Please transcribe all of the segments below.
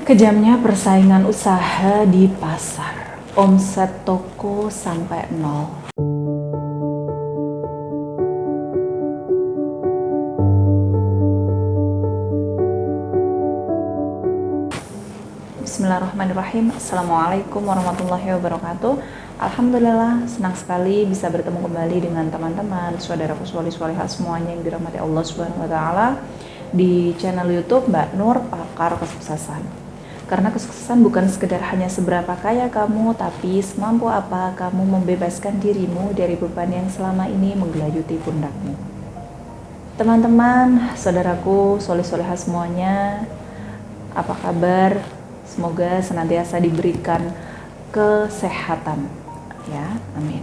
Kejamnya persaingan usaha di pasar, omset toko sampai nol. Bismillahirrahmanirrahim. Assalamualaikum warahmatullahi wabarakatuh. Alhamdulillah, senang sekali bisa bertemu kembali dengan teman-teman, saudaraku sholih-sholihah semuanya yang dirahmati Allah Subhanahu wa taala di channel YouTube Mbak Nur Pakar Kesuksesan. Karena kesuksesan bukan sekedar hanya seberapa kaya kamu, tapi semampu apa kamu membebaskan dirimu dari beban yang selama ini menggelayuti pundakmu. Teman-teman, saudaraku sholih-sholihah semuanya, apa kabar? Semoga senantiasa diberikan kesehatan, ya, amin.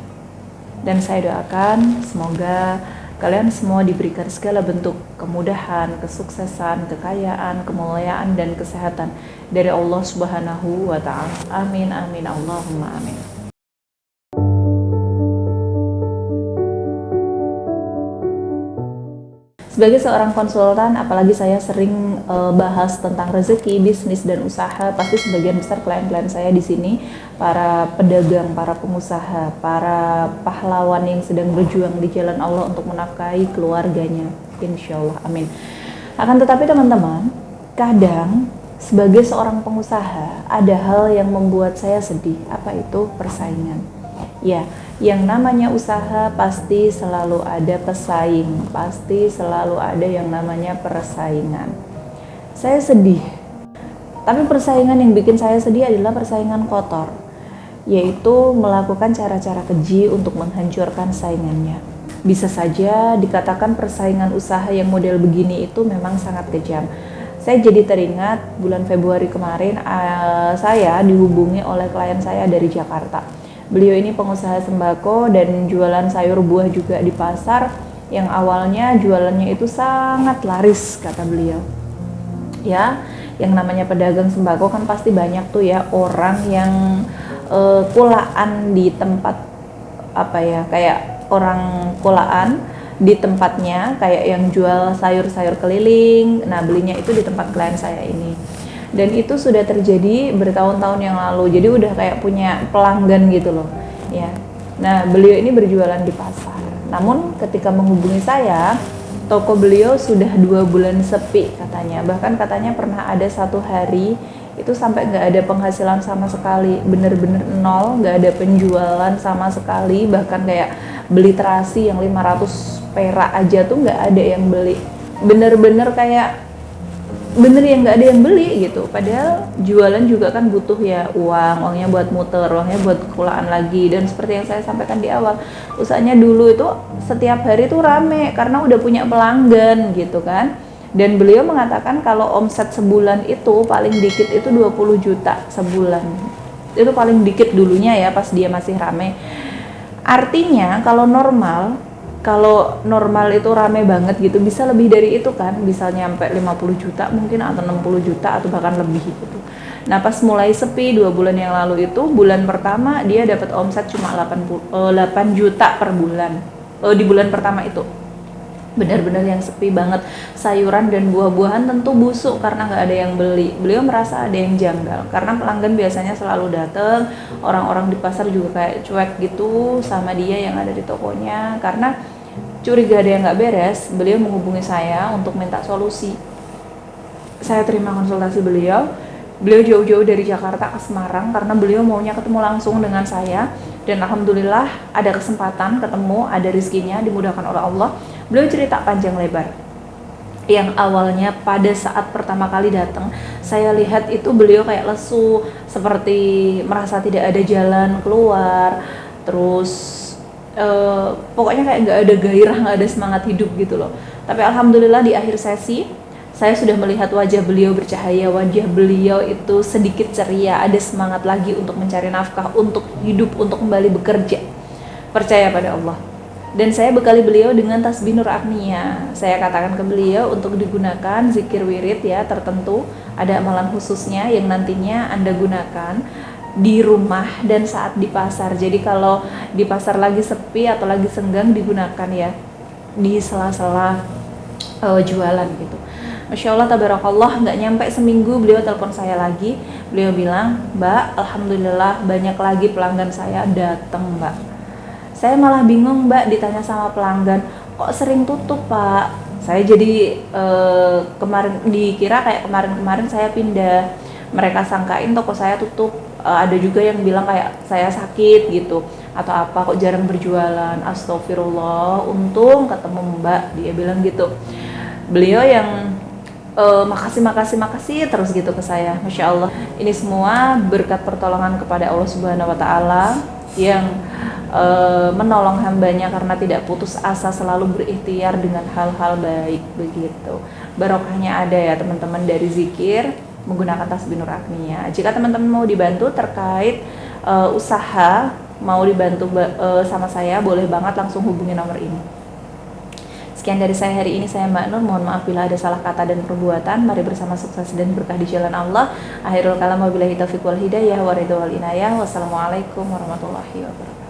Dan saya doakan semoga kalian semua diberikan segala bentuk kemudahan, kesuksesan, kekayaan, kemuliaan, dan kesehatan dari Allah Subhanahu wa ta'ala. Amin, amin, Allahumma amin. Sebagai seorang konsultan, apalagi saya sering bahas tentang rezeki, bisnis, dan usaha, pasti sebagian besar klien-klien saya di sini para pedagang, para pengusaha, para pahlawan yang sedang berjuang di jalan Allah untuk menafkahi keluarganya. Insya Allah, amin. Akan tetapi teman-teman, kadang sebagai seorang pengusaha ada hal yang membuat saya sedih. Apa itu? Persaingan. Ya, yang namanya usaha pasti selalu ada pesaing, pasti selalu ada yang namanya persaingan. Saya sedih, tapi persaingan yang bikin saya sedih adalah persaingan kotor, yaitu melakukan cara-cara keji untuk menghancurkan saingannya. Bisa saja dikatakan persaingan usaha yang model begini itu memang sangat kejam. Saya jadi teringat bulan Februari kemarin saya dihubungi oleh klien saya dari Jakarta. Beliau ini pengusaha sembako dan jualan sayur buah juga di pasar, yang awalnya jualannya itu sangat laris kata beliau. Ya, yang namanya pedagang sembako kan pasti banyak tuh ya orang yang kulaan di tempat kayak orang kulaan di tempatnya, kayak yang jual sayur-sayur keliling. Nah, belinya itu di tempat klien saya ini. Dan itu sudah terjadi bertahun-tahun yang lalu. Jadi udah kayak punya pelanggan gitu loh, ya. Nah, beliau ini berjualan di pasar. Namun ketika menghubungi saya, toko beliau sudah 2 bulan sepi katanya. Bahkan katanya pernah ada 1 hari itu sampai nggak ada penghasilan sama sekali, bener-bener nol, nggak ada penjualan sama sekali. Bahkan kayak beli terasi yang 500 perak aja tuh nggak ada yang beli. Bener-bener kayak yang nggak ada yang beli gitu. Padahal jualan juga kan butuh ya uangnya buat muter, uangnya buat kulaan lagi. Dan seperti yang saya sampaikan di awal, usahanya dulu itu setiap hari tuh rame karena udah punya pelanggan gitu kan. Dan beliau mengatakan kalau omset sebulan itu paling dikit itu 20 juta sebulan. Itu paling dikit dulunya ya pas dia masih rame. Artinya kalau normal itu rame banget gitu, bisa lebih dari itu kan, bisa nyampe 50 juta mungkin, atau 60 juta atau bahkan lebih gitu. Nah, pas mulai sepi 2 bulan yang lalu itu, bulan pertama dia dapat omset cuma 8 juta per bulan. Di bulan pertama itu benar-benar yang sepi banget. Sayuran dan buah-buahan tentu busuk karena nggak ada yang beli. Beliau merasa ada yang janggal karena pelanggan biasanya selalu datang, orang-orang di pasar juga kayak cuek gitu sama dia yang ada di tokonya. Karena curiga ada yang nggak beres, beliau menghubungi saya untuk minta solusi. Saya terima konsultasi beliau jauh-jauh dari Jakarta ke Semarang karena beliau maunya ketemu langsung dengan saya. Dan alhamdulillah ada kesempatan ketemu, ada rezekinya, dimudahkan oleh Allah. Beliau cerita panjang lebar. Yang awalnya pada saat pertama kali datang, saya lihat itu beliau kayak lesu, seperti merasa tidak ada jalan keluar, terus pokoknya kayak nggak ada gairah, nggak ada semangat hidup gitu loh. Tapi alhamdulillah di akhir sesi saya sudah melihat wajah beliau bercahaya, wajah beliau itu sedikit ceria, ada semangat lagi untuk mencari nafkah, untuk hidup, untuk kembali bekerja, percaya pada Allah. Dan saya bekali beliau dengan tasbih Nur Agnia. Saya katakan ke beliau untuk digunakan zikir wirid ya tertentu, ada amalan khususnya yang nantinya Anda gunakan di rumah dan saat di pasar. Jadi kalau di pasar lagi sepi atau lagi senggang, digunakan ya di sela-sela jualan gitu. Masya Allah, tabarakallah, nggak nyampe seminggu beliau telepon saya lagi. Beliau bilang, Mbak, alhamdulillah banyak lagi pelanggan saya datang, Mbak. Saya malah bingung, Mbak, ditanya sama pelanggan, kok sering tutup, Pak? Saya jadi kemarin dikira kayak kemarin-kemarin saya pindah. Mereka sangkain toko saya tutup. Ada juga yang bilang kayak saya sakit gitu atau apa, kok jarang berjualan. Astagfirullah, untung ketemu Mbak, dia bilang gitu. Beliau yang makasih terus gitu ke saya. Masya Allah, ini semua berkat pertolongan kepada Allah Subhanahu Wa Taala yang menolong hambanya karena tidak putus asa, selalu berikhtiar dengan hal-hal baik begitu. Barokahnya ada ya teman-teman dari zikir menggunakan tasbih Nur Agnia. Jika teman-teman mau dibantu terkait usaha, mau dibantu sama saya, boleh banget langsung hubungi nomor ini. Sekian dari saya hari ini, saya Mbak Nur. Mohon maaf bila ada salah kata dan perbuatan. Mari bersama sukses dan berkah di jalan Allah. Akhirul kalam wabillahi taufiq wal hidayah wa ridha wal inayah. Wassalamualaikum warahmatullahi wabarakatuh.